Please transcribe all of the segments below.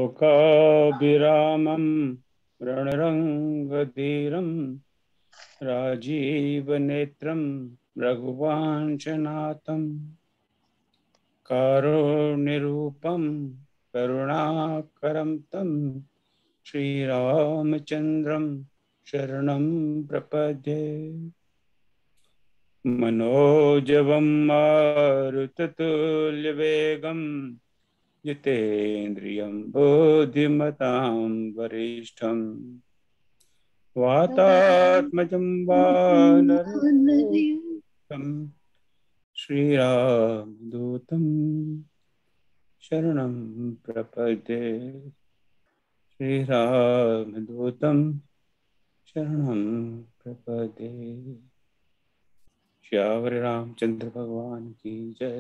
शोकाभिरामं रणरङ्गधीरं राजीवनेत्रं रघुवंशनाथं कारुण्यरूपं करुणाकरं तं श्रीरामचन्द्रं शरणं प्रपद्ये। मनोजवं मारुततुल्यवेगं जितेन्द्रियं बुद्धिमतां वरिष्ठं वातात्मजं वानरयूथं श्रीरामदूतं शरणं प्रपद्ये। श्रीरामदूतं शरणं प्रपद्ये। श्यावर रामचंद्र भगवान की जय।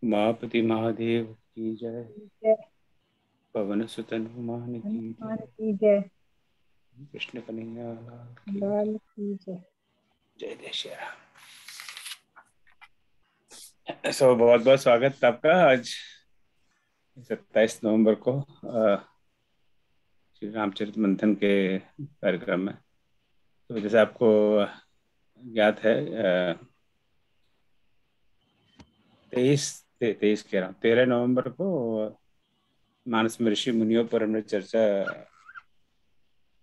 उमापति महादेव की जय। पवन सुत हनुमान की जय। कृष्ण कन्हैया लाल की जय। जय जय श्री राम। बहुत बहुत स्वागत आपका आज 27 नवंबर को श्री रामचरित मंथन के कार्यक्रम में। तो जैसे आपको ज्ञात है 13 नवंबर को मानस में ऋषि मुनियों पर हमने चर्चा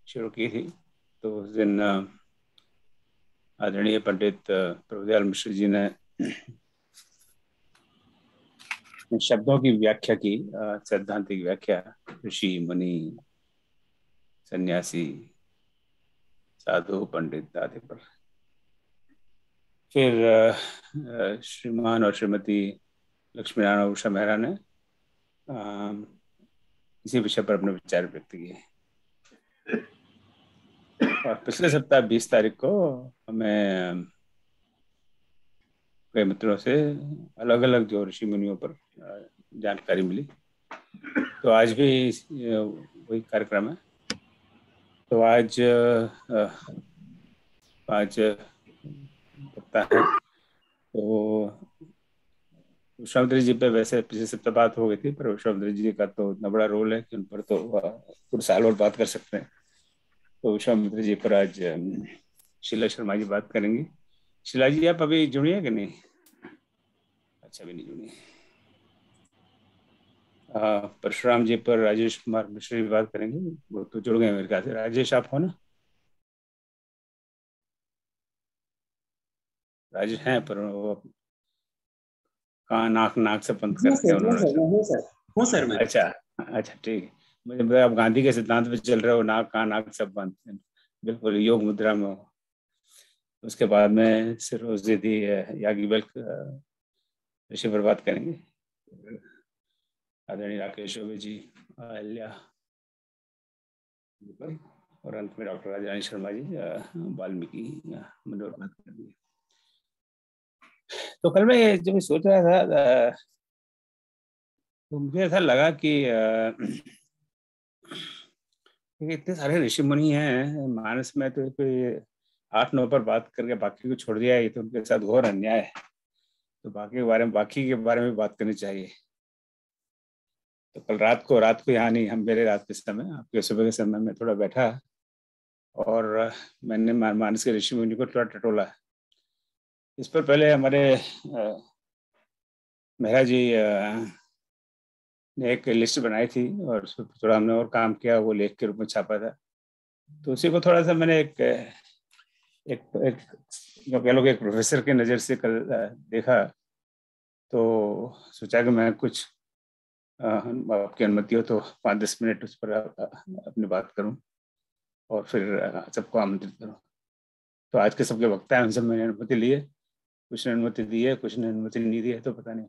शुरू की थी। तो उस दिन आदरणीय पंडित प्रभुदयाल मिश्र जी ने शब्दों की व्याख्या की, सैद्धांतिक व्याख्या, ऋषि मुनि सन्यासी साधु पंडित आदि पर। फिर श्रीमान और श्रीमती लक्ष्मी नारायण उषा मेहरा ने इसी विषय पर अपने विचार व्यक्त किए। और पिछले सप्ताह 20 तारीख को हमें कई मित्रों से अलग अलग जो ऋषि मुनियों पर जानकारी मिली। तो आज भी वही कार्यक्रम है। तो आज पता है तो विश्वामित्र जी पे वैसे पिछले सप्ताह बात हो गई थी, पर विश्वामित्र जी का तो इतना बड़ा रोल है कि उन पर तो पूरे साल और बात कर सकते हैं। तो विश्वामित्र जी पर आज शीला शर्मा जी बात करेंगी। शीला जी आप अभी जुड़ी है कि नहीं? अच्छा, भी नहीं जुड़ी। परशुराम जी पर राजेश कुमार मिश्र भी बात करेंगे, वो तो जुड़ गए मेरे ख्याल से। राजेश आप हो ना? राजेश हैं पर वो कहाँ नाक से बंद करके उन्होंने सर मैं। अच्छा अच्छा, ठीक है। मुझे आप गांधी के सिद्धांत पे चल रहे हो, नाक सब बंद, बिल्कुल योग मुद्रा में हो। उसके बाद में सिरोजिदी याज्ञवल्क ऋषि पर बात करेंगे। आदरणीय राकेश चौबे जी, अहल्या, और अंत में डॉक्टर राजारानी शर्मा जी वाल्मीकि मनोहर बात करेंगे। तो कल मैं जब सोच रहा था तो मुझे ऐसा लगा कि इतने सारे ऋषि मुनि हैं मानस में, तो कोई 8-9 पर बात करके बाकी को छोड़ दिया है, तो उनके साथ घोर अन्याय है। तो बाकी के बारे में बात करनी चाहिए। तो कल रात को यहाँ नहीं, हम मेरे रात के समय, आपके सुबह के समय में थोड़ा बैठा और मैंने मानस के ऋषि मुनि को थोड़ा टटोला। इस पर पहले हमारे मेहरा जी ने एक लिस्ट बनाई थी और उस पर थोड़ा हमने और काम किया, वो लेख के रूप में छापा था। तो उसी को थोड़ा सा मैंने एक जो कह लो कि एक प्रोफेसर की नज़र से कल देखा। तो सोचा कि मैं कुछ आपकी अनुमति हो तो 5-10 मिनट उस पर अपनी बात करूं और फिर सबको आमंत्रित करूं। तो आज के सबके वक्ता हैं, उनसे मैंने अनुमति ली है। कुछ ने अनुमति दी है, कुछ ने अनुमति नहीं दी है, तो पता नहीं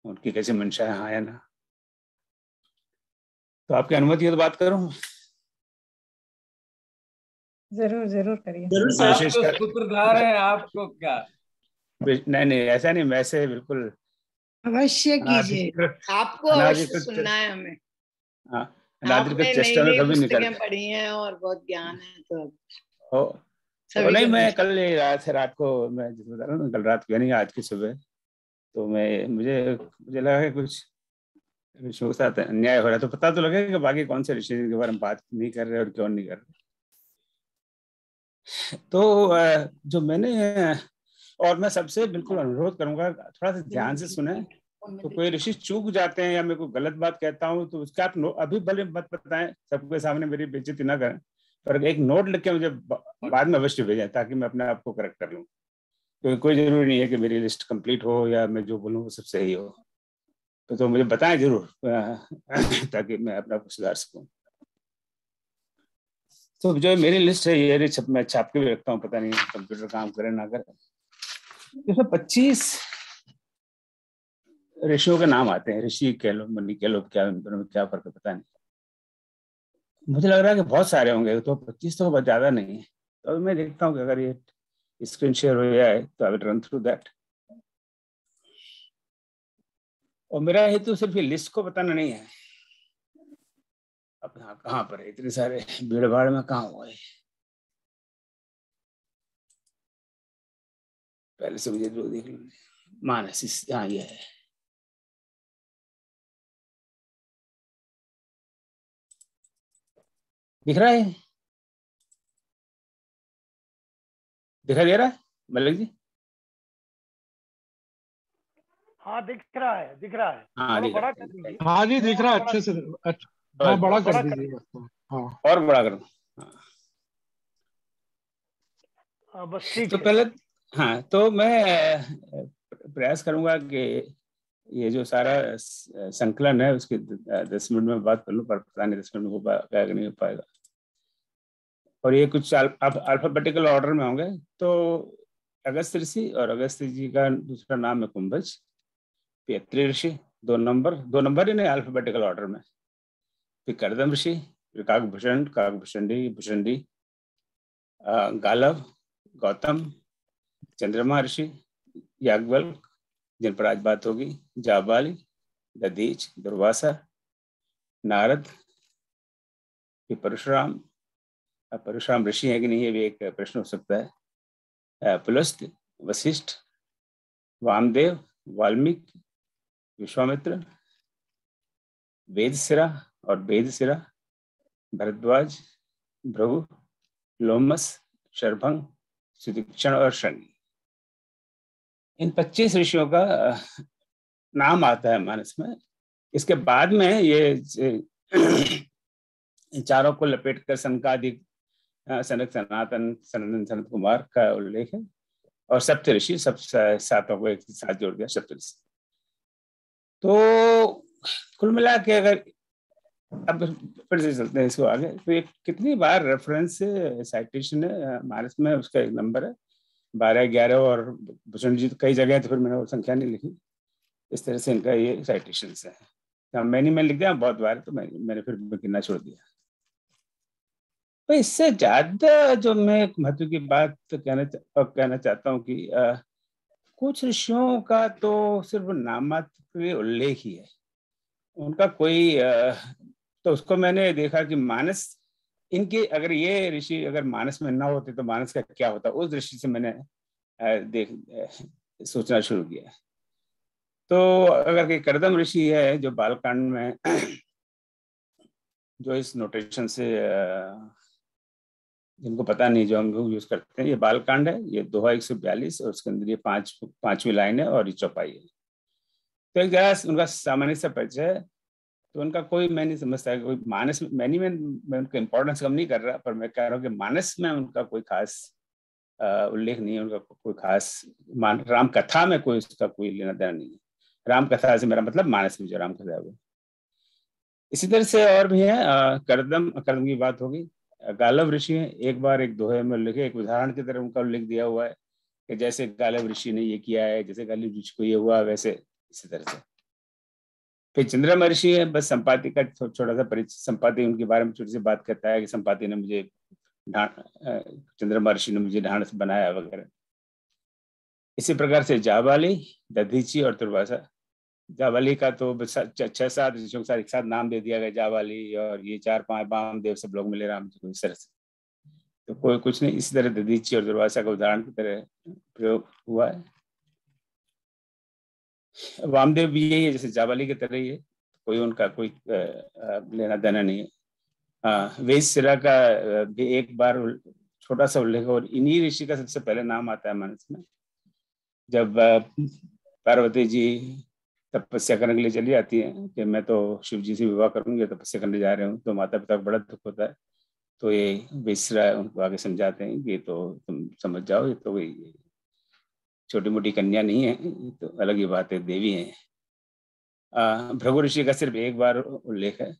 उनकी कैसी मंशा है, हाँ या ना। तो आपकी अनुमति है तो बात करूं? जरूर करिए। सूत्रधार है आपको क्या? नहीं, ऐसा नहीं, वैसे बिल्कुल अवश्य कीजिए, आपको अवश्य सुनना है हमें। हाँ, आपने चेष्टा में नई कभी नहीं पुस्तकें करते पढ़ी हैं और बहुत ज्ञान है, तो नहीं, मैं कल रात को मैं जिस बता रहा हूँ, कल रात को यानी आज की सुबह, तो मुझे लगा कि कुछ ऋषियों के साथ अन्याय हो रहा है, तो पता तो लगेगा कि बाकी कौन से ऋषि के बारे में बात नहीं कर रहे और क्यों नहीं कर रहे। तो जो मैंने, और मैं सबसे बिल्कुल अनुरोध करूंगा थोड़ा सा ध्यान से सुने। तो कोई ऋषि चूक जाते हैं या मैं कोई गलत बात कहता हूँ तो उसका आप अभी भले मत बताएं, सबके सामने मेरी बेइज्जती ना करें, पर एक नोट लिख के मुझे बाद में अवश्य भेजें ताकि मैं अपने आप को करेक्ट कर लूँ। क्योंकि कोई जरूरी नहीं है कि मेरी लिस्ट कंप्लीट हो या मैं जो बोलूँ वो सब सही हो। तो मुझे बताएं जरूर ताकि मैं अपना को सुधार सकूं। तो जो मेरी लिस्ट है ये मैं छाप के भी रखता हूँ, पता नहीं कंप्यूटर काम करे ना करे। इसमें 25 ऋषियों के नाम आते हैं। ऋषि कह लो, मुनि कह लो, क्या उन दोनों में क्या फर्क है पता नहीं। मुझे लग रहा है कि बहुत सारे होंगे, तो 25 तो बहुत ज्यादा नहीं है। तो मैं देखता हूँ कि अगर ये स्क्रीन शेयर हो जाए तो I will run through that. और मेरा हेतु सिर्फ ये लिस्ट को बताना नहीं है। अब यहाँ कहाँ पर है, इतने सारे भीड़ भाड़ में कहाँ हुआ है। पहले से मुझे जो देख लो, मानस यहाँ ये है। दिख रहा है, दिखाई दे रहा है मलिक जी? हाँ दिख रहा है, दिख रहा है। हाँ थोड़ा बड़ा कर दीजिए। हाँ जी दिख रहा है अच्छे से। हाँ बड़ा कर दीजिए। हाँ और बड़ा करो। बस ठीक तो है। पहले, हाँ तो मैं प्रयास करूंगा कि ये जो सारा संकलन है उसके 10 मिनट में बात कर लूं, पर पता नहीं 10 मिनट में हो पाएगा कि नहीं हो पाएगा। और ये कुछ अल्फाबेटिकल ऑर्डर में होंगे। तो अगस्त ऋषि, और अगस्त जी का दूसरा नाम है कुंभज। फिर अत्रि ऋषि 2 नंबर ही नहीं, अल्फाबेटिकल ऑर्डर में। फिर कर्दम ऋषि, फिर काकभूषण, काकभूषणी, भूषणी, गालव, गौतम, चंद्रमा ऋषि, याज्ञवल्क्य जिन पर आज बात होगी, जाबाली, दधीच, दुर्वासा, नारद, फिर परशुराम। परशुराम ऋषि है कि नहीं ये भी एक प्रश्न हो सकता है। पुलस्त्य, वशिष्ठ, वामदेव, वाल्मीकि, विश्वामित्र, वेदसिरा और वेदसिरा, भरद्वाज, भृगु, लोमस, शरभंग, सुदीक्षण और शनि। इन 25 ऋषियों का नाम आता है मानस में। इसके बाद में ये चारों को लपेट कर सनकादिक, सनक, सनातन, सनंदन, सनत कुमार का उल्लेख है। और सप्त ऋषि, सब सातों को एक साथ जोड़ दिया सप्त ऋषि। तो कुल मिला के अगर अब फिर से चलते हैं इसको आगे, तो ये कितनी बार रेफरेंस साइटेशन है मानस में, उसका एक नंबर है 12, 11 और भूषण जी कई जगह है, तो फिर मैंने वो संख्या नहीं लिखी। इस तरह से इनका ये साइटेशन है। मैंने लिख दिया बहुत बार, तो मैंने फिर गिनना छोड़ दिया। तो इससे ज्यादा जो मैं एक महत्व की बात कहना चाहता हूँ कि कुछ ऋषियों का तो सिर्फ नामात्र उल्लेख ही है, उनका कोई तो उसको मैंने देखा कि मानस इनके, अगर ये ऋषि अगर मानस में ना होते तो मानस का क्या होता, उस दृष्टि से मैंने सोचना शुरू किया। तो अगर कर्दम ऋषि है जो बालकांड में जो इस नोटेशन से जिनको पता नहीं, जो हम लोग यूज करते हैं, ये बालकांड है, ये दोहा 142 और उसके अंदर ये पांचवी लाइन है और ये चौपाई है। तो एक जरा उनका सामान्य सा परिचय है। तो उनका कोई, मैं नहीं समझता है कोई मानस में, मैं उनका इंपॉर्टेंस कम नहीं कर रहा, पर मैं कह रहा हूँ कि मानस में उनका कोई खास उल्लेख नहीं है, उनका कोई खास राम कथा में कोई उसका कोई लेना देना नहीं है। राम कथा से मेरा मतलब मानस में जो राम कथा है वो। इसी तरह से और भी है, कर्दम की बात होगी। गालव ऋषि है, एक बार एक दोहे में उल्लेख, एक उदाहरण की तरह उनका उल्लेख दिया हुआ है कि जैसे गालव ऋषि ने ये किया है, जैसे गालव ऋषि को ये हुआ, वैसे इसी तरह से। फिर चंद्रमा ऋषि है, बस संपाति का छोटा सा परिचय, संपाति उनके बारे में छोटी सी बात कहता है कि संपाति ने मुझे चंद्रमा ऋषि ने मुझे ढांढस बनाया वगैरह। इसी प्रकार से जाबाली, दधीची और दुर्वासा। जाबाली का तो 6-7 ऋषियों के साथ एक साथ नाम दे दिया गया, जाबाली और ये 4-5 वामदेव सब लोग मिले राम जी को, इस तरह से। तो कोई कुछ नहीं, इसी तरह दधीची और दुर्वासा का उदाहरण की तरह प्रयोग हुआ है। वामदेव भी यही है, जैसे जाबाली की तरह ही है। कोई उनका कोई लेना देना नहीं है। वेदशिला का भी एक बार छोटा सा उल्लेख, और इन्हीं ऋषि का सबसे पहले नाम आता है मानस में। जब पार्वती जी तपस्या करने के लिए चली जाती हैं कि मैं तो शिव जी से विवाह करूंगी, तपस्या करने जा रहे हूँ, तो माता पिता को बड़ा दुख होता है। तो ये वेदशिला उनको आगे समझाते हैं कि तो तुम समझ जाओ, ये तो कोई छोटी मोटी कन्या नहीं है, तो अलग ही बात है, देवी है। भृगु ऋषि का सिर्फ एक बार उल्लेख है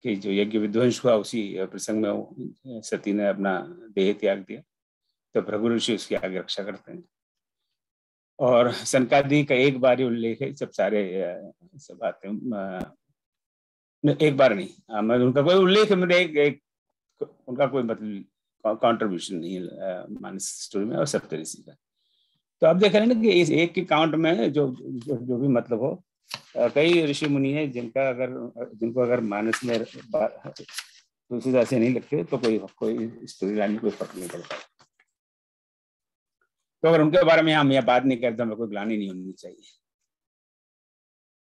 कि जो यज्ञ विध्वंस हुआ उसी प्रसंग में सती ने अपना देह त्याग दिया, तो भृगु ऋषि उसकी आगे रक्षा करते हैं। और सनकादि का एक बार ही उल्लेख है, सब सारे सब बातें एक बार नहीं, मैं उनका कोई उल्लेख, मतलब एक उनका कोई मतलब कंट्रीब्यूशन नहीं है मानस स्टोरी में और सप्तऋषि का। तो आप देख रहे हैं ना कि इस एक के काउंट में जो भी मतलब हो, कई ऋषि मुनि हैं जिनको अगर मानस में तुलसीदास से नहीं लिखते तो कोई स्टोरी लाइन में कोई फर्क नहीं पड़ता। तो अगर उनके बारे में हम यह बात नहीं करते, हमें कोई ग्लानि नहीं होनी चाहिए।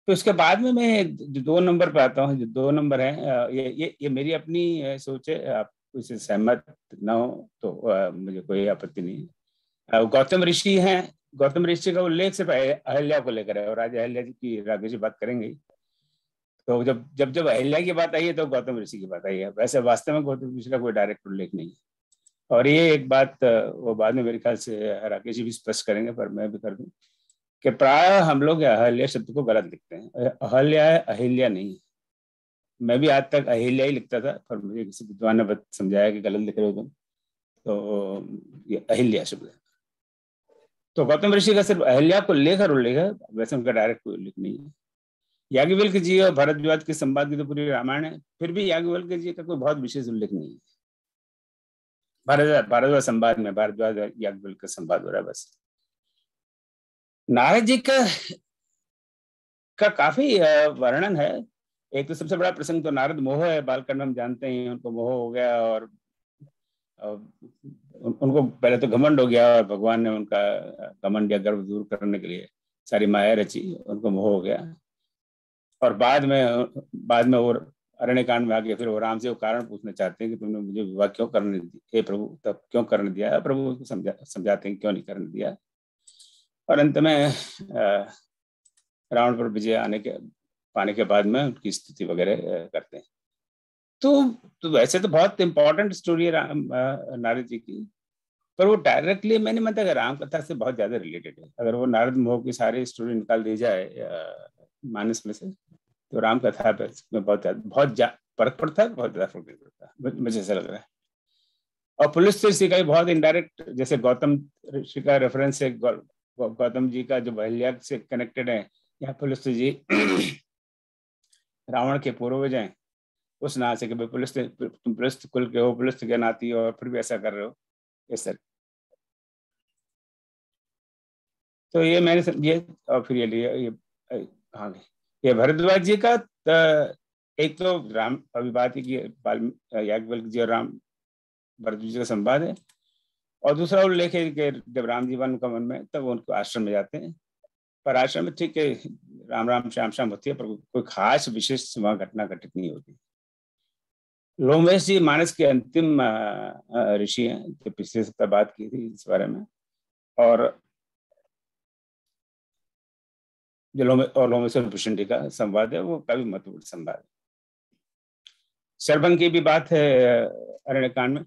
तो इसके बाद में मैं जो 2 नंबर पे आता हूँ, जो 2 नंबर है, ये मेरी अपनी सोच है, आप इससे सहमत ना हो तो मुझे कोई आपत्ति नहीं है। गौतम ऋषि हैं, गौतम ऋषि का उल्लेख सिर्फ अहिल्या को लेकर है, और आज अहिल्या जी की आगे से बात करेंगे। तो जब अहिल्या की बात आई है तो गौतम ऋषि की बात आई है। वैसे वास्तव में गौतम ऋषि का कोई डायरेक्ट उल्लेख नहीं है। और ये एक बात वो बाद में मेरे ख्याल से राकेश जी भी स्पष्ट करेंगे, पर मैं भी कर दूं कि प्राय हम लोग अहल्या शब्द को गलत लिखते हैं। अहल्या है, अहिल्या नहीं है। मैं भी आज तक अहिल्या ही लिखता था, पर मुझे किसी विद्वान ने समझाया कि गलत लिख रहे हो तुम, तो ये अहिल्या शब्द है। तो गौतम ऋषि का सिर्फ अहिल्या को लेकर उल्लेख है, वैसे उनका डायरेक्ट कोई उल्लेख नहीं है। याज्ञवल्क्य जी और भारद्वाज के संवाद की तो पूरी रामायण है, फिर भी याज्ञवल्क्य जी का कोई बहुत विशेष उल्लेख नहीं है। भारद्वाज संवाद में भारद्वाज याज्ञवल्क्य संवाद हो रहा है बस। नारद जी का काफी वर्णन है। एक तो सबसे बड़ा प्रसंग तो नारद मोह है, बालकांड हम जानते हैं, उनको मोह हो गया और उनको पहले तो घमंड हो गया, और भगवान ने उनका घमंड या गर्व दूर करने के लिए सारी माया रची, उनको मोह हो गया। और बाद में वो अरण्य कांड में आगे फिर वो राम से वो कारण पूछना चाहते हैं कि तुमने मुझे विवाह क्यों करने दिया, हे प्रभु, तब क्यों करने दिया। प्रभु उसको समझाते हैं क्यों नहीं करने दिया। और अंत में रावण पर विजय पाने के बाद में उनकी स्तुति वगैरह करते हैं। तो वैसे तो बहुत इंपॉर्टेंट स्टोरी है नारद जी की, पर वो डायरेक्टली मैंने मतलब राम कथा से बहुत ज्यादा रिलेटेड है। अगर वो नारद मोह की सारी स्टोरी निकाल दी जाए मानस में से, तो राम कथा में बहुत फर्क पड़ता है, बहुत ज्यादा फर्क नहीं पड़ता, मुझे ऐसा लग रहा है। और पुलिस ऋषि का भी बहुत इनडायरेक्ट, जैसे गौतम ऋषि का रेफरेंस है, गौतम जी का जो अहिल्या से कनेक्टेड है, यहाँ पुलिस जी रावण के पूर्वज हैं, उस नाम से कि तुम पुलिस कुल के हो, पुलिस के नाती हो, और फिर भी ऐसा कर रहे हो, ये सर। तो ये मैंने ये और फिर ये हाँ, ये भरद्वाज जी का एक तो राम अभी बात है कि याज्ञवल्क्य जी और राम भरद्वाज जी का संवाद है, और दूसरा उल्लेख है कि जब राम जी वन का मन में तब उनको आश्रम में जाते हैं। पर आश्रम में ठीक है, राम राम श्याम श्याम होती है, पर कोई खास विशेष वहां घटना घटित नहीं होती। लोमवेश जी मानस के अंतिम ऋषि हैं, जो पिछले सप्ताह बात की थी इस बारे में। और जो लोमेश्वर भूषण का संवाद है वो काफी महत्वपूर्ण संवाद है। शरभंग की भी बात है अरण्य कांड में,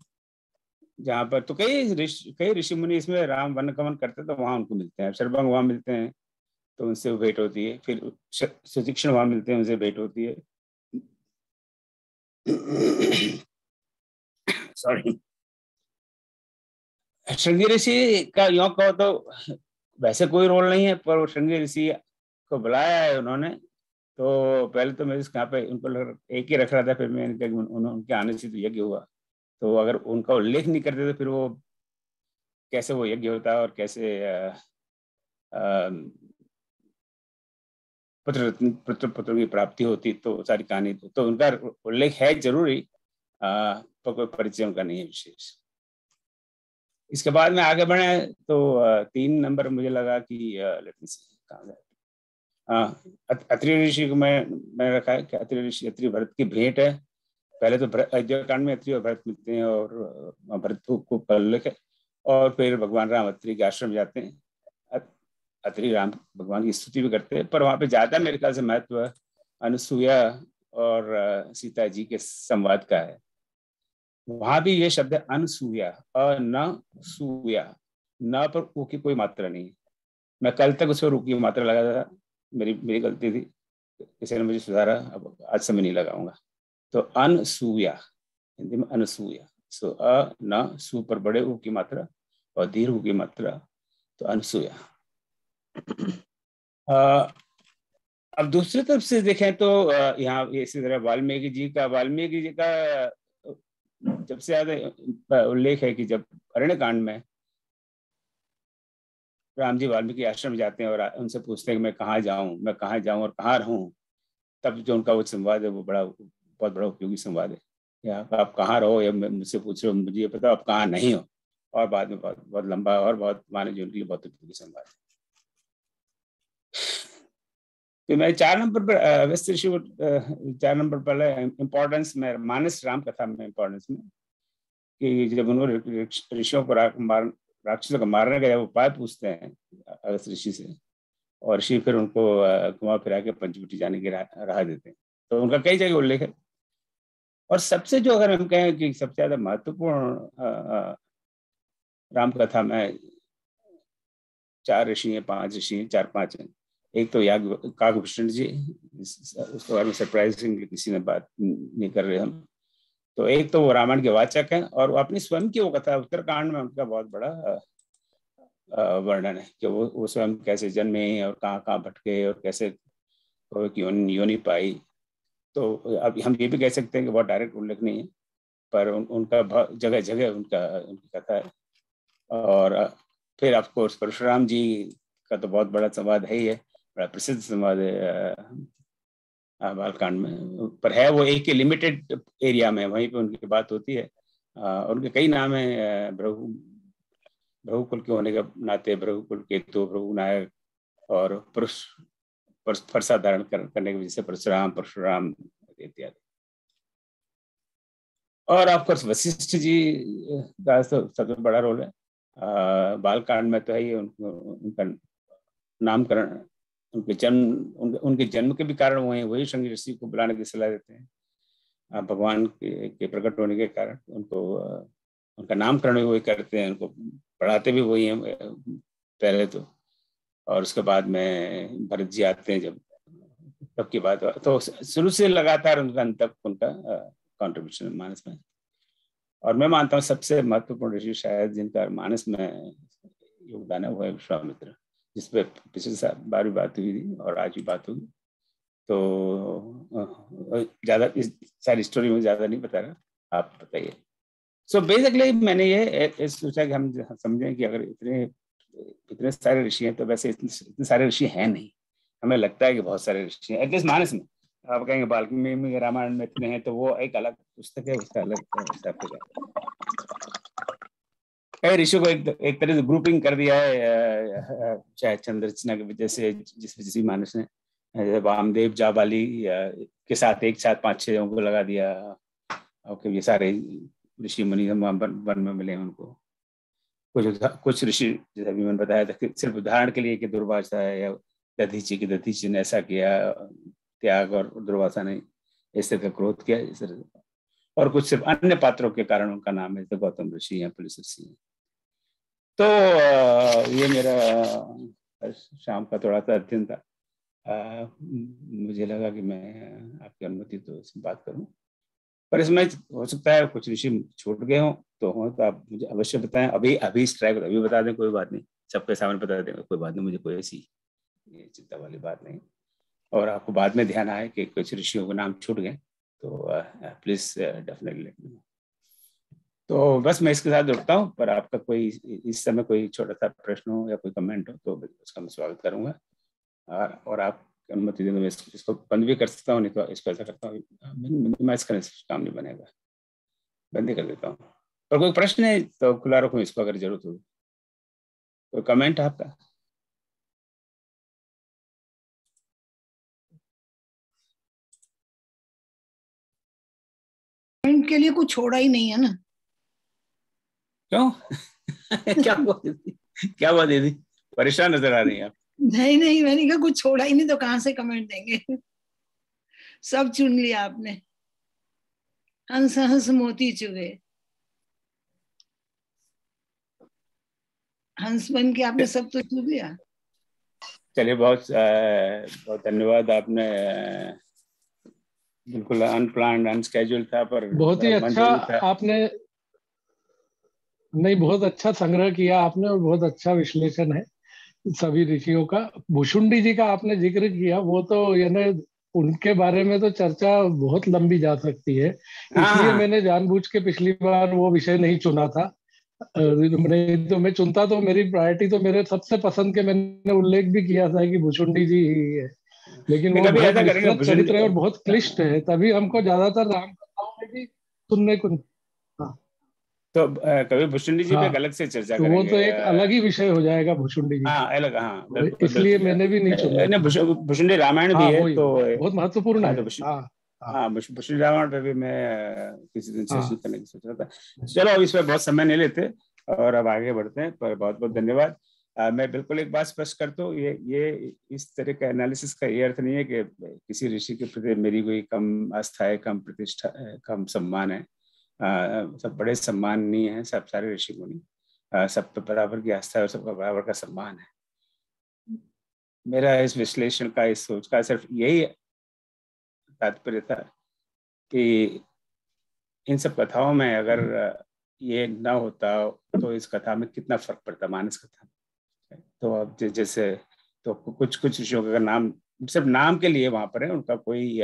जहाँ पर तो कई ऋषि मुनि इसमें राम वन गमन करते तो वहां उनको मिलते हैं। शरभंग वहां मिलते हैं तो उनसे भेंट होती है, फिर सुतीक्ष्ण वहां मिलते हैं, उनसे भेंट होती है। सॉरी, श्रृंगी ऋषि का योग कहो तो वैसे कोई रोल नहीं है, पर वो श्रृंगी ऋषि को बुलाया है उन्होंने। तो पहले तो मैं कहाँ पे उनको एक ही रख रहा था, फिर मैं उनके आने से तो यज्ञ हुआ। तो अगर उनका उल्लेख नहीं करते तो फिर वो कैसे वो यज्ञ होता है और कैसे पुत्र की प्राप्ति होती, तो सारी कहानी तो उनका उल्लेख है जरूरी, पर कोई परिचय उनका नहीं है विशेष। इसके बाद में आगे बढ़े तो 3 नंबर मुझे लगा कि अत्रि ऋषि को मैंने रखा है कि अत्रि ऋषि अत्रि भरत की भेंट है। पहले तो अयोध्या कांड में अत्रि और भरत मिलते हैं और भरत को पल्लक है, और फिर भगवान राम अत्रि के आश्रम जाते हैं। अत्रि राम भगवान की स्तुति भी करते हैं, पर वहां पे ज्यादा मेरे ख्याल से महत्व अनुसुईया और सीता जी के संवाद का है। वहां भी ये शब्द है अनुसूया, अनसूया, न पर ऊ की कोई मात्रा नहीं। मैं कल तक उसमें रू की मात्रा लगा था, मेरी गलती थी, किसी ने मुझे सुधारा, अब आज से मैं नहीं लगाऊंगा। तो अनसूया, हिंदी में अनसूया। सो अ न सु पर बड़े ऊ की मात्रा और दीर्घ ऊ की मात्रा, तो अनसूया। अब दूसरी तरफ से देखें तो यहाँ इसी तरह वाल्मीकि जी का जब से ज्यादा उल्लेख है कि जब अरण्य कांड में राम जी वाल्मीकि आश्रम जाते हैं और उनसे पूछते हैं कि मैं कहाँ जाऊं और कहाँ रहूं, तब जो उनका वो संवाद है वो बहुत बड़ा उपयोगी संवाद है। या आप कहाँ रहो या मुझसे पूछ रहे हो, मुझे ये पता आप कहाँ नहीं हो, और बाद में बहुत लंबा और बहुत माने जो उनके लिए बहुत उपयोगी संवाद है। तो मैं 4 नंबर पर अगस्त ऋषि 4 नंबर पर इम्पोर्टेंस में मानस राम कथा में इम्पोर्टेंस में कि जब उन्होंने ऋषियों को राक्षसों को मारने का उपाय पूछते हैं अगस्त ऋषि से, और ऋषि फिर उनको घुमा फिरा के पंचवटी जाने की राह देते हैं। तो उनका कई जगह उल्लेख है। और सबसे जो अगर हम कहें कि सबसे ज्यादा महत्वपूर्ण राम कथा में 4 ऋषि हैं, 5 ऋषि हैं, 4-5 हैं। एक तो काकभूषण जी, उसके बारे में सरप्राइजिंगली किसी ने बात नहीं कर रहे हम। तो एक तो वो रामायण के वाचक हैं, और वो अपनी स्वयं की वो कथा उत्तरकांड में उनका बहुत बड़ा वर्णन है कि वो स्वयं कैसे जन्मे और कहाँ भटके और कैसे योनि पाई। तो अब हम ये भी कह सकते हैं कि बहुत डायरेक्ट उल्लेख नहीं है, पर उनका जगह जगह उनकी कथा है। और फिर ऑफ कोर्स परशुराम जी का तो बहुत बड़ा संवाद है ही है, बड़ा प्रसिद्ध संवाद है बालकांड में, पर है वो एक लिमिटेड एरिया में, वहीं पे उनकी बात होती है। उनके कई नाम है, भृगुकुल के होने के नाते भृगुकुल केतु, भृगु नायक, और पुरुष फरसा धारण करने की वजह से परशुराम इत्यादि। और ऑफ कोर्स वशिष्ठ जी का तो सबसे बड़ा रोल है बालकांड में, तो है ही उनका नामकरण, उनके जन्म के भी कारण वही शृंगी ऋषि को बुलाने की सलाह देते हैं। भगवान के प्रकट होने के कारण उनको उनका नामकरण भी वही करते हैं, उनको पढ़ाते भी वही हैं पहले तो, और उसके बाद में भरत जी आते हैं जब, तब की बात। तो शुरू से लगातार उनका अंत तक उनका कॉन्ट्रीब्यूशन मानस में। और मैं मानता हूँ सबसे महत्वपूर्ण ऋषि शायद जिनका मानस में योगदान है वो है विश्वामित्र, जिस पे पिछले बार भी बात हुई थी और आज भी बात होगी। तो ज्यादा इस सारी स्टोरी में ज्यादा नहीं बता रहा, आप बताइए। सो बेसिकली मैंने ये सोचा कि हम समझें कि अगर इतने सारे ऋषि हैं तो वैसे इतने सारे ऋषि हैं नहीं। हमें लगता है कि बहुत सारे ऋषि हैं, एटलीस्ट मानस में। आप कहेंगे वाल्मीकि रामायण में इतने हैं, तो वो एक अलग पुस्तक है, उसका अलग टॉपिक है। ऋषि को एक तरह से ग्रुपिंग कर दिया है चाहे चंद्ररचना की वजह से, जिस मानस ने वामदेव जाबाली के साथ एक साथ 5-6 लोगों को लगा दिया। ओके, ये सारे ऋषि मुनि वन में मिले उनको। कुछ ऋषि जैसे अभी मैंने बताया था कि सिर्फ उदाहरण के लिए कि दुर्वासा है या दधीची ने ऐसा किया, त्याग और दुर्वासा ने इस तरह का क्रोध किया इस तरह। और कुछ सिर्फ अन्य पात्रों के कारण उनका नाम है, जैसे गौतम ऋषि या पुलिस ऋषि। तो ये मेरा शाम का थोड़ा सा अध्ययन था। मुझे लगा कि मैं आपकी अनुमति तो इसमें बात करूं, पर इसमें हो सकता है कुछ ऋषि छूट गए हों, तो आप मुझे अवश्य बताएं। अभी स्ट्राइक अभी बता दें, कोई बात नहीं, सबके सामने बता दें, कोई बात नहीं, मुझे कोई ऐसी चिंता वाली बात नहीं। और आपको बाद में ध्यान आए कि कुछ ऋषियों के नाम छूट गए तो please definitely let me know. तो बस मैं इसके साथ जुड़ता हूँ, पर आपका कोई इस समय कोई छोटा सा प्रश्न हो या कोई कमेंट हो तो उसका मैं स्वागत करूंगा। और आप अनुमति दें तो मैं इसको बंद भी कर सकता हूँ, नहीं तो इसको ऐसा करता हूँ, मिनिमाइज करने से काम नहीं बनेगा, बंद ही कर देता हूँ। और कोई प्रश्न है तो खुला रखूँ इसको अगर जरूरत हो। कोई कमेंट आपका? के लिए कुछ छोड़ा ही नहीं है ना। क्यों? क्या बात दीदी, परेशान नजर आ रही हैं आप? नहीं नहीं, मैंने कहा कुछ छोड़ा ही नहीं तो कहाँ से कमेंट देंगे। सब चुन लिया आपने। हंस हंस मोती चुगे, हंस बन के आपने सब तो चुन लिया। चलिए, बहुत बहुत धन्यवाद। आपने बिल्कुल अनप्लान्ड अनस्केड्यूल था, पर बहुत ही मन अच्छा जरूर था। आपने, नहीं बहुत अच्छा संग्रह किया आपने और बहुत अच्छा विश्लेषण है सभी ऋषियों का। भुषुंडी जी का आपने जिक्र किया, वो तो यानी उनके बारे में तो चर्चा बहुत लंबी जा सकती है, इसलिए हाँ, मैंने जानबूझ के पिछली बार वो विषय नहीं चुना था। नहीं तो मैं चुनता तो मेरी प्रायोरिटी तो मेरे सबसे पसंद के मैंने उल्लेख भी किया था कि भुषुंडी जी ही है, लेकिन नहीं वो कभी बहुत ऐसा करेंगे विस्तृत भूषण। चरित्र है और बहुत क्लिष्ट है, तभी हमको ज्यादातर राम कथाओं में भी सुनने को। हाँ तो कभी भूषुंडी जी पे एक हाँ, अलग से चर्चा तो वो करेंगे। तो एक अलग ही विषय हो जाएगा भुषुंडी जी का, हाँ अलग, हाँ तो बिल्कुल इसलिए बिल्कुल। मैंने भी नहीं चुना नहीं, था। भुषुंडी रामायण भी हाँ है वही तो। बहुत महत्वपूर्ण हाँ है। तो हाँ हाँ हाँ भूषुंडी रामायण पे भी मैं किसी दिन सेशन हाँ। करने की सोच रहा था। चलो, अब इस पर बहुत समय नहीं लेते और अब आगे बढ़ते हैं, पर बहुत बहुत धन्यवाद। मैं बिल्कुल एक बात स्पष्ट कर दूं, ये इस तरह का एनालिसिस का ये अर्थ नहीं है कि किसी ऋषि के प्रति मेरी कोई कम आस्था है, कम प्रतिष्ठा है, कम सम्मान है। सब बड़े सम्माननीय हैं, सब सारे ऋषि मुनि, सब पे बराबर की आस्था है और सबका बराबर का सम्मान है। मेरा इस विश्लेषण का, इस सोच का सिर्फ यही तात्पर्य था कि इन सब कथाओं में अगर ये ना होता तो इस कथा में कितना फर्क पड़ता, मानस कथा में। तो अब जैसे तो कुछ कुछ ऋषियों का नाम सिर्फ नाम के लिए वहां पर है, उनका कोई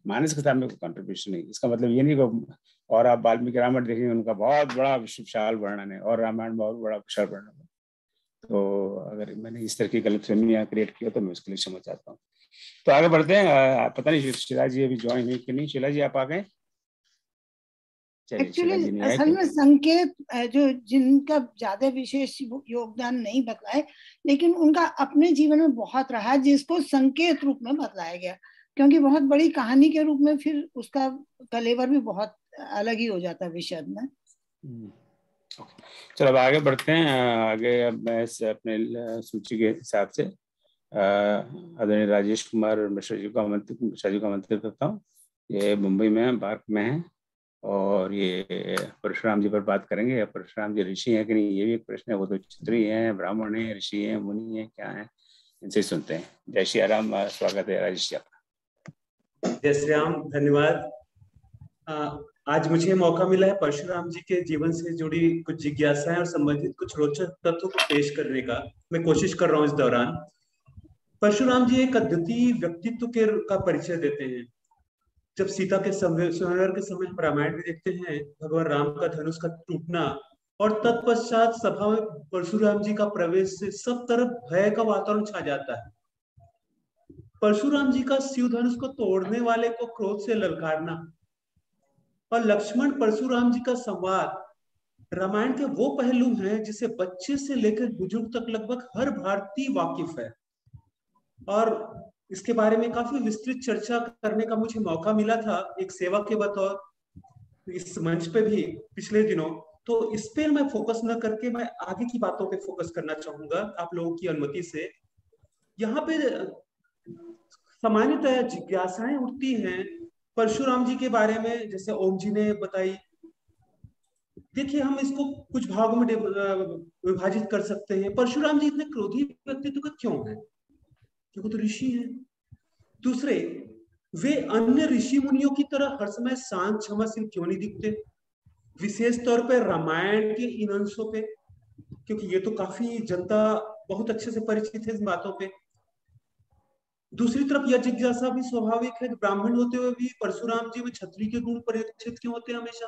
मानस कथा में कोई कंट्रीब्यूशन नहीं। इसका मतलब ये नहीं कि, और आप वाल्मीकि रामायण देखेंगे, उनका बहुत बड़ा विशाल वर्णन है और रामायण बहुत बड़ा विशाल वर्णन है। तो अगर मैंने इस तरह की गलतफहमियां क्रिएट की हो तो मैं उसके लिए क्षमा चाहता हूँ। तो आगे बढ़ते हैं। पता नहीं शीला जी अभी ज्वाइन हुई कि नहीं। शीला जी आप आ गए? चलिए, शीला जी एक्चुअली नहीं आए असल तो। में संकेत जो जिनका ज्यादा विशेष योगदान नहीं बतलाए, लेकिन उनका अपने जीवन में बहुत रहा, जिसको संकेत रूप में बतलाया गया, क्योंकि बहुत बड़ी कहानी के रूप में फिर उसका कलेवर भी बहुत अलग ही हो जाता है विषय में। चलो अब आगे बढ़ते हैं। आगे अब मैं अपने सूची के हिसाब से आदरणीय राजेश कुमार मिश्रा जी को आमंत्रित करता हूँ। ये मुंबई में है, भारत में है, और ये परशुराम जी पर बात करेंगे। परशुराम जी ऋषि हैं कि नहीं, ये भी एक प्रश्न है। वो तो क्षत्रिय हैं, ब्राह्मण हैं, ऋषि हैं, मुनि हैं, क्या हैं, इनसे सुनते हैं। जय श्री राम। स्वागत है राजेश जी आपका। जय श्री राम, धन्यवाद। आज मुझे मौका मिला है परशुराम जी के जीवन से जुड़ी कुछ जिज्ञासाएं और संबंधित कुछ रोचक तथ्यों को पेश करने का मैं कोशिश कर रहा हूं। इस दौरान परशुराम जी एक अद्वितीय व्यक्तित्व का परिचय देते हैं। जब सीता के स्वयंवर के समय हम रामायण में देखते हैं भगवान राम का धनुष का टूटना और तत्पश्चात सभा में परशुराम जी का प्रवेश से सब तरफ भय का वातावरण छा जाता है। परशुराम जी का शिव धनुष को तोड़ने वाले को क्रोध से ललकारना और लक्ष्मण परशुराम जी का संवाद रामायण के वो पहलू हैं जिसे बच्चे से लेकर बुजुर्ग तक लगभग हर भारतीय वाकिफ है, और इसके बारे में काफी विस्तृत चर्चा करने का मुझे मौका मिला था एक सेवक के बतौर इस मंच पे भी पिछले दिनों। तो इस पे मैं फोकस न करके मैं आगे की बातों पे फोकस करना चाहूंगा आप लोगों की अनुमति से। यहाँ पे सामान्यतः जिज्ञासाएं उठती हैं परशुराम जी के बारे में, जैसे ओम जी ने बताई। देखिए, हम इसको कुछ भागों में विभाजित कर सकते हैं। परशुराम जी इतने क्रोधी व्यक्तित्व का क्यों है? क्योंकि तो ऋषि हैं। दूसरे, वे अन्य ऋषि मुनियों की तरह हर समय शांत क्षमाशील क्यों नहीं दिखते, विशेष तौर पर रामायण के इन अंशों पे, क्योंकि ये तो काफी जनता बहुत अच्छे से परिचित है इन बातों पे। दूसरी तरफ यह जिज्ञासा भी स्वाभाविक है, ब्राह्मण होते हुए भी परशुराम जी में क्षत्रिय के गुण परिलक्षित क्यों होते हैं हमेशा।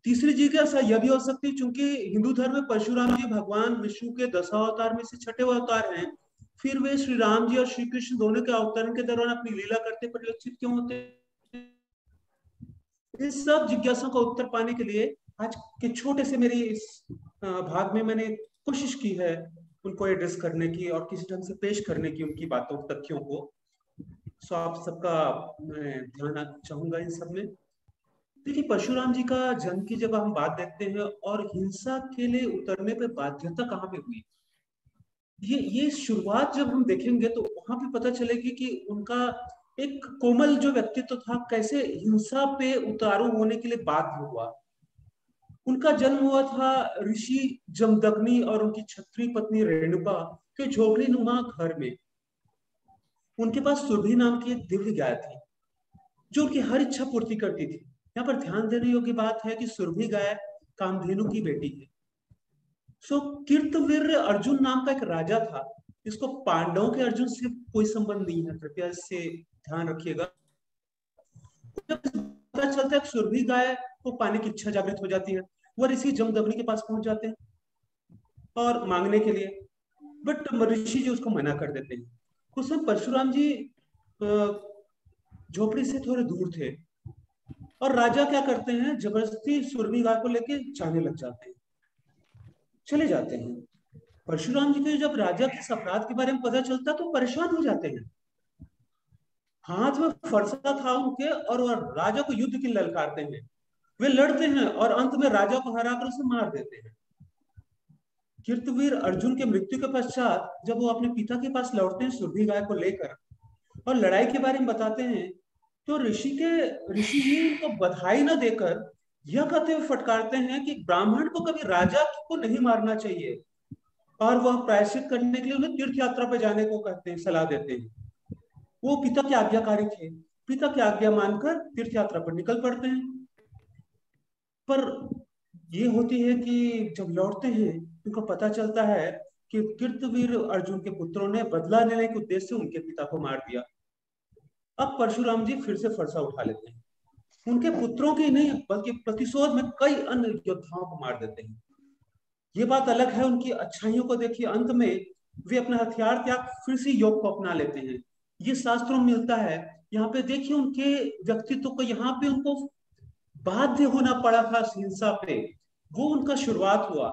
तीसरी जिज्ञासा यह भी हो सकती है, चूंकि हिंदू धर्म में परशुराम जी भगवान विष्णु के 10 अवतार में से 6ठे अवतार हैं, फिर वे श्री राम जी और श्री कृष्ण दोनों के अवतरण के दौरान अपनी लीला करते परिलक्षित क्यों होते हैं। इस सब जिज्ञासा का उत्तर पाने के लिए आज के छोटे से मेरे इस भाग में मैंने कोशिश की है उनको एड्रेस करने की और किसी ढंग से पेश करने की उनकी बातों तथ्यों को। सो आप सबका मैं ध्यान चाहूंगा इन सब में। देखिए, परशुराम जी का जन्म की जब हम बात देखते हैं और हिंसा के लिए उतरने पे बाध्यता कहाँ पे हुई, ये शुरुआत जब हम देखेंगे तो वहां पे पता चलेगी कि उनका एक कोमल जो व्यक्तित्व था कैसे हिंसा पे उतारू होने के लिए बाध्य हुआ। उनका जन्म हुआ था ऋषि जमदग्नि और उनकी छत्री पत्नी रेणुका के झोपड़ी नुमा घर में। उनके पास सुरभि नाम की एक दिव्य गाय थी जो उनकी हर इच्छा पूर्ति करती थी। यहाँ पर ध्यान देने योग्य बात है कि सुरभि गाय कामधेनु की बेटी है। कीर्तवीर अर्जुन नाम का एक राजा था, इसको पांडवों के अर्जुन से कोई संबंध नहीं है, कृपया इससे ध्यान रखिएगा। जब पता चलता है कि सुरभि गाय को पाने की इच्छा जागृत हो जाती है, वह ऋषि जमदग्नि के पास पहुंच जाते हैं और मांगने के लिए, बट ऋषि जी उसको मना कर देते हैं। उस समय परशुराम जी झोपड़ी से थोड़े दूर थे और राजा क्या करते हैं, जबरदस्ती सुरभि गाय को लेके जाने लग जाते हैं, चले जाते हैं। परशुराम जी के जब राजा के अपराध के बारे में पता चलता तो परेशान हो जाते हैं। हाथ में फरसा था उनके और वह राजा को युद्ध की ललकारते हैं। वे लड़ते हैं और अंत में राजा को हराकर उसे मार देते हैं। कीर्तवीर अर्जुन के मृत्यु के पश्चात जब वो अपने पिता के पास लौटते हैं सुरभि गाय को लेकर और लड़ाई के बारे में बताते हैं, तो ऋषि जी उनको बधाई न देकर यह कहते हुए फटकारते हैं कि ब्राह्मण को कभी राजा को नहीं मारना चाहिए, और वह प्रायश्चित करने के लिए उन्हें तीर्थ यात्रा पर जाने को कहते हैं, सलाह देते हैं। वो पिता के आज्ञाकारी थे, पिता की आज्ञा मानकर तीर्थ यात्रा पर निकल पड़ते हैं। पर ये होती है कि जब लौटते हैं उनको पता चलता है कि कीर्तवीर अर्जुन के पुत्रों ने बदला लेने के उद्देश्य से उनके पिता को मार दिया। अब परशुराम जी फिर से फरसा उठा लेते हैं, उनके पुत्रों की नहीं बल्कि प्रतिशोध में कई अन्य योद्धाओं को मार देते हैं। ये बात अलग है उनकी अच्छाइयों को देखिए, अंत में वे अपना हथियार त्याग फिर से योग को अपना लेते हैं। ये शास्त्रों में मिलता है। यहाँ पे देखिए उनके व्यक्तित्व को, यहाँ पे उनको बाध्य होना पड़ा था हिंसा पे, वो उनका शुरुआत हुआ।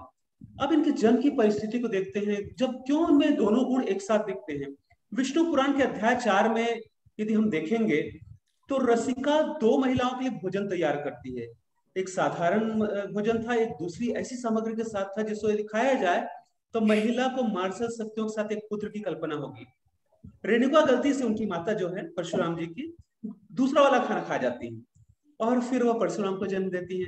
अब इनके जन्म की परिस्थिति को देखते हैं, जब क्यों उनमें दोनों गुण एक साथ दिखते हैं। विष्णु पुराण के अध्याय 4 में यदि हम देखेंगे तो रसिका 2 महिलाओं के लिए भोजन तैयार करती है। एक साधारण भोजन था, एक दूसरी ऐसी सामग्री के साथ था जिसको यदि खाया जाए तो महिला को मार्शल शक्तियों के साथ एक पुत्र की कल्पना होगी। रेणुका गलती से उनकी माता जो है परशुराम जी की दूसरा वाला खाना खा जाती है और फिर वह परशुराम को जन्म देती है।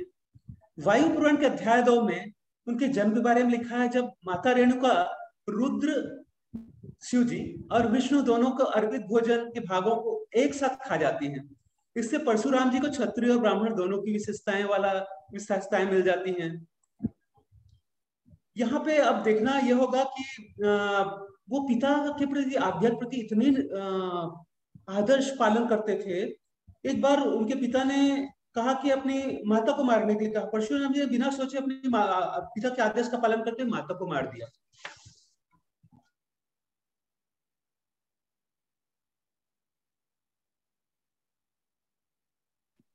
वायु पुराण के अध्याय 2 में उनके जन्म के बारे में लिखा है, जब माता रेणुका रुद्र शिव जी और विष्णु दोनों को अर्पित भोजन के भागों को एक साथ खा जाती हैं। इससे परशुराम जी को क्षत्रिय और ब्राह्मण दोनों की विशेषताएं मिल जाती हैं। यहाँ पे अब देखना यह होगा कि वो पिता के प्रति, आज्ञा के प्रति इतने आदर्श पालन करते थे। एक बार उनके पिता ने कहा कि अपनी माता को मारने के लिए कहा, परशुराम जी ने बिना सोचे अपने पिता के आदेश का पालन करते माता को मार दिया।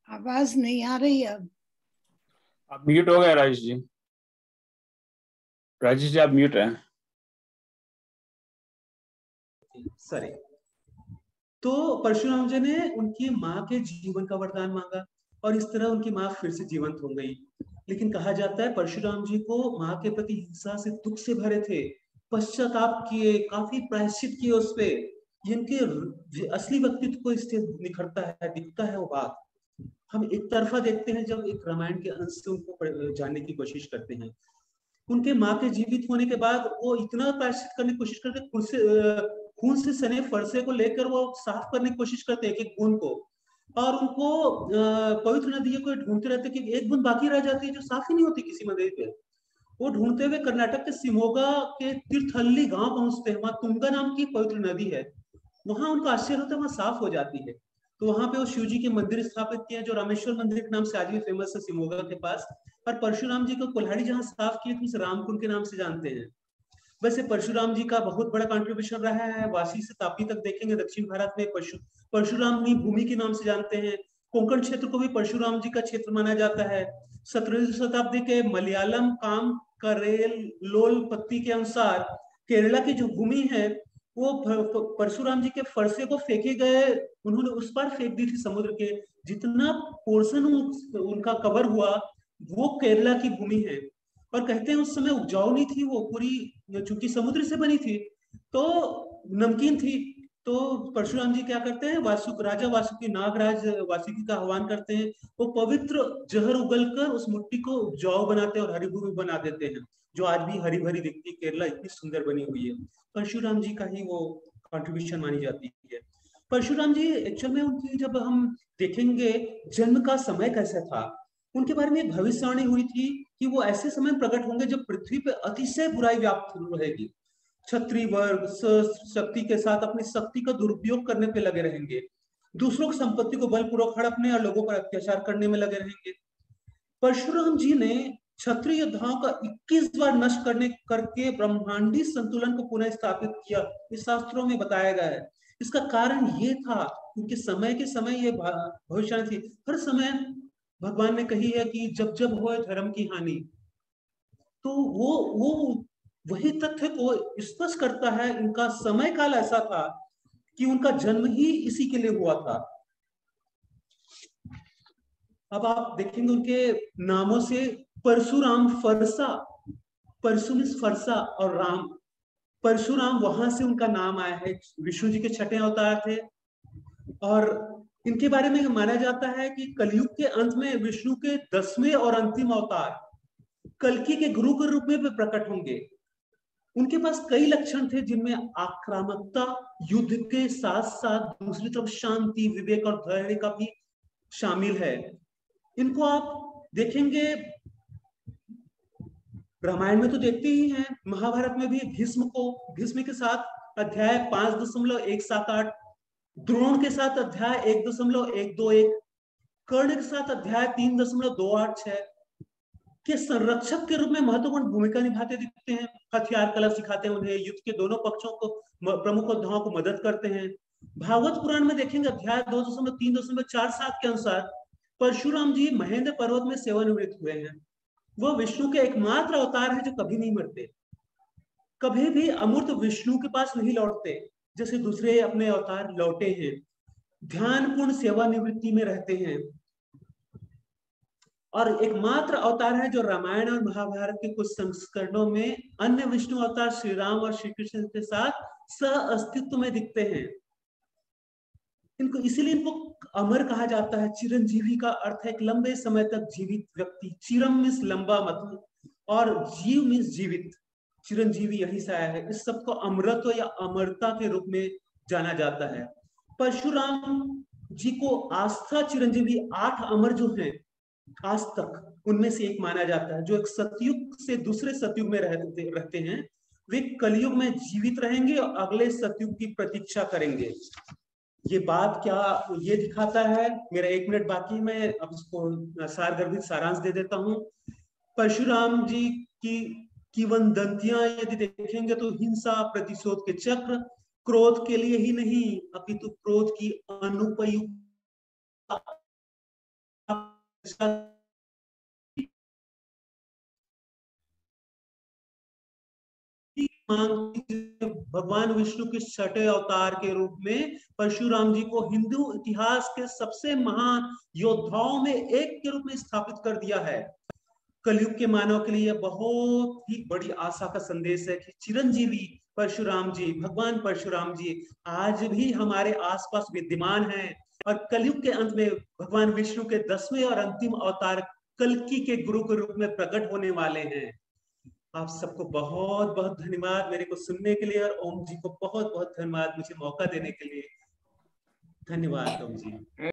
आवाज नहीं आ रही अब। आप म्यूट हो गए राजेश जी। राजेश जी आप म्यूट हैं। सॉरी। तो परशुराम जी ने उनकी माँ के जीवन का वरदान मांगा और इस तरह उनकी माँ फिर से जीवंत हो गई। लेकिन कहा जाता है परशुराम जी को माँ के प्रति हिंसा से, दुख से भरे थे, पश्चाताप किए, काफी प्रायश्चित किए उस पे। इनके असली व्यक्तित्व को इससे निखरता है, दिखता है वो बात। हम एक तरफा देखते हैं जब एक रामायण के अंश से उनको जानने की कोशिश करते हैं। उनके माँ के जीवित होने के बाद वो इतना प्रायश्चित करने की कोशिश करते, खून से सने फरसे को लेकर वो साफ करने की कोशिश करते हैं एक बूंद को, और उनको पवित्र नदियों को ढूंढते रहते कि एक बूंद बाकी रह जाती है जो साफ ही नहीं होती किसी नदी पे। वो ढूंढते हुए कर्नाटक के शिमोगा के तीर्थहल्ली गांव पहुंचते हैं। वहां तुंगा नाम की पवित्र नदी है, वहां उनको आश्चर्य होता है, वहां साफ हो जाती है। तो वहां पे वो शिव जी के मंदिर स्थापित किए जो रामेश्वर मंदिर के नाम से आज भी फेमस है शिमोगा के पास। और परशुराम जी को कुल्हाड़ी जहां साफ किए थे उसे रामकुंड के नाम से जानते हैं। वैसे परशुराम जी का बहुत बड़ा कंट्रीब्यूशन रहा है। वाशी से तापी तक देखेंगे दक्षिण भारत में परशुरामनी भूमि के नाम से जानते हैं। कोंकण क्षेत्र को भी परशुराम जी का क्षेत्र माना जाता है। 17वीं शताब्दी के मलयालम काम करेल लोल पत्ती के अनुसार केरला की जो भूमि है वो परशुराम जी के फरसे को फेंके गए, उन्होंने उस पार फेंक दी थी समुद्र के। जितना पोर्शन उनका कवर हुआ वो केरला की भूमि है, और कहते हैं उस समय उपजाऊ नहीं थी वो, पूरी चूंकि समुद्र से बनी थी तो नमकीन थी। तो परशुराम जी क्या करते हैं, राजा वासुकी, नागराज वासुकी का आह्वान करते हैं। वो पवित्र जहर उगलकर उस मिट्टी को उपजाऊ बनाते हैं और हरी भूमि बना देते हैं, जो आज भी हरी भरी दिखती है। केरला इतनी सुंदर बनी हुई है, परशुराम जी का ही वो कंट्रीब्यूशन मानी जाती है। परशुराम जी एक्चुअल में उनकी जब हम देखेंगे जन्म का समय कैसा था, उनके बारे में भविष्यवाणी हुई थी कि वो ऐसे समय प्रकट होंगे जब पृथ्वी पे अतिशय बुराई व्याप्त रहेगी। क्षत्रिय वर्ग शक्ति के साथ अपनी शक्ति का दुरुपयोग करने पे लगे रहेंगे, दूसरों की संपत्ति को बलपूर्वक हड़पने और लोगों पर अत्याचार करने में लगे रहेंगे। परशुराम जी ने क्षत्रिय योद्धाओं का 21 बार नष्ट करके ब्रह्मांडी संतुलन को पुनः स्थापित किया, इस शास्त्रों में बताया गया है। इसका कारण ये था क्योंकि समय के समय ये भविष्यवाणी थी। हर समय भगवान ने कही है कि जब जब हो धर्म की हानि, तो वो वही तथ्य को स्पष्ट करता है। इनका समय काल ऐसा था कि उनका जन्म ही इसी के लिए हुआ था। अब आप देखेंगे उनके नामों से परशुराम फरसा, परशुनिस फरसा और राम, परशुराम वहां से उनका नाम आया है। विष्णु जी के 6ठे अवतार थे और इनके बारे में माना जाता है कि कलयुग के अंत में विष्णु के 10वें और अंतिम अवतार कल्कि के गुरु के रूप में प्रकट होंगे। उनके पास कई लक्षण थे जिनमें आक्रामकता, युद्ध के साथ साथ दूसरी तरफ शांति, विवेक और धैर्य का भी शामिल है। इनको आप देखेंगे रामायण में तो देखते ही हैं, महाभारत में भी भीष्म के साथ अध्याय 5.178, द्रोण के साथ अध्याय 1.121, कर्ण के साथ अध्याय 3.286 के संरक्षक के रूप में महत्वपूर्ण भूमिका निभाते दिखते हैं। हथियार कला सिखाते हैं उन्हें, युद्ध के दोनों पक्षों को, प्रमुख योद्धाओं को मदद करते हैं। भागवत पुराण में देखेंगे अध्याय 2.3.47 के अनुसार परशुराम जी महेंद्र पर्वत में सेवानिवृत्त हुए हैं। वह विष्णु के एकमात्र अवतार है जो कभी नहीं मरते, कभी भी अमूर्त विष्णु के पास नहीं लौटते जैसे दूसरे अपने अवतार लौटे हैं। ध्यानपूर्ण सेवानिवृत्ति में रहते हैं और एकमात्र अवतार है जो रामायण और महाभारत के कुछ संस्करणों में अन्य विष्णु अवतार श्री राम और श्री कृष्ण के साथ सह अस्तित्व में दिखते हैं। इनको इसीलिए इनको अमर कहा जाता है। चिरंजीवी का अर्थ है एक लंबे समय तक जीवित व्यक्ति। चिरम मीन्स लंबा मतलब, और जीव मीन्स जीवित। चिरंजीवी यही से आया है। इस सब को अमरत्व या अमरता के रूप में जाना जाता है। परशुराम जी को आस्था चिरंजीवी 8 अमर जो हैं आज तक, उनमें से एक माना जाता है। जो एक सतयुग से दूसरे सतयुग में रहते हैं, वे कलयुग में जीवित रहेंगे और अगले सतयुग की प्रतीक्षा करेंगे। ये बात क्या ये दिखाता है, मेरा 1 मिनट बाकी, मैं अब इसको सारगर्भित सारांश दे देता हूँ। परशुराम जी की किंवदंतियां यदि देखेंगे तो हिंसा, प्रतिशोध के चक्र, क्रोध के लिए ही नहीं अपितु क्रोध की अनुपयुक्त भगवान विष्णु के 6ठे अवतार के रूप में परशुराम जी को हिंदू इतिहास के सबसे महान योद्धाओं में एक के रूप में स्थापित कर दिया है। कलयुग के मानव के लिए बहुत ही बड़ी आशा का संदेश है कि चिरंजीवी परशुराम जी, भगवान परशुराम जी आज भी हमारे आसपास विद्यमान हैं और कलयुग के अंत में भगवान विष्णु के 10वें और अंतिम अवतार कल्कि के गुरु के रूप में प्रकट होने वाले हैं। आप सबको बहुत बहुत धन्यवाद मेरे को सुनने के लिए, और ओम जी को बहुत बहुत धन्यवाद मुझे मौका देने के लिए। धन्यवाद ओम जी।